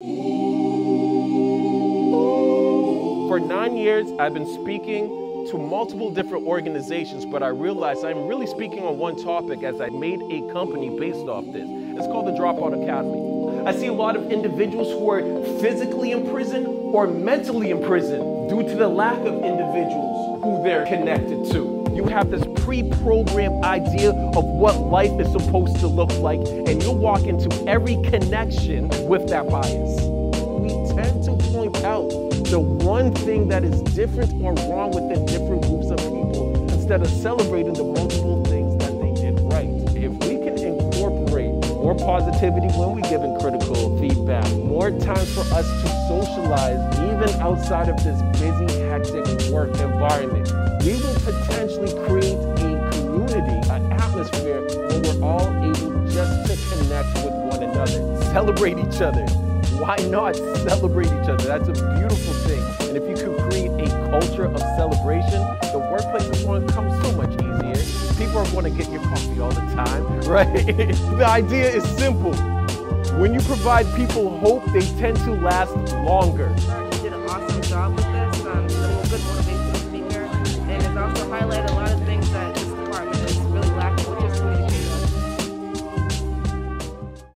For 9 years, I've been speaking to multiple different organizations, but I realized I'm really speaking on one topic as I made a company based off this. It's called the Dropout Academy. I see a lot of individuals who are physically in prison or mentally in prison due to the lack of individuals who they're connected to. You have this pre-programmed idea of what life is supposed to look like, and you'll walk into every connection with that bias. We tend to point out the one thing that is different or wrong within different groups of people instead of celebrating the multiple things that they did right. If we can incorporate more positivity when we're giving critical feedback, more times for us to socialize even outside of this busy, hectic work environment, we will potentially create a community, an atmosphere where we're all able just to connect with one another, celebrate each other. Why not celebrate each other? That's a beautiful thing. And if you could create a culture of celebration, the workplace is going to become so much easier. People are going to get your coffee all the time, right? The idea is simple. When you provide people hope, they tend to last longer. You did an awesome job with